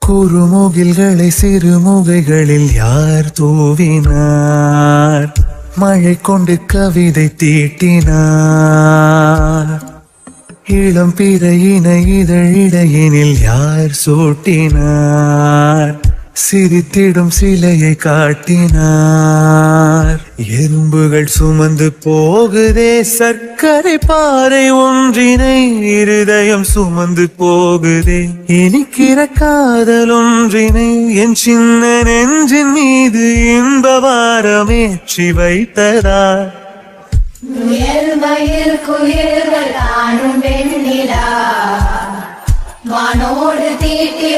குறுமுகில்களை சிறுமுகைகளில் யார் தூவினார்? மழை கொண்டு கவிதை தீட்டினார். இளம் பிறையின இதழிடையினில் யார் சூட்டினார்? சிரித்திடும் சிலையை காட்டினார். எறும்புகள் சுமந்து போகுதே சர்க்கரை பாறை ஒன்றினை, இருதயம் சுமந்து போகுதே இனிக்கிற காதல் ஒன்றினை. என் சின்ன நெஞ்சின் மீது இன்ப வாரமேற்றி வைத்ததார். மயில் குயில்கள் காணும் வெண்ணிலா, வானோடு தீட்டி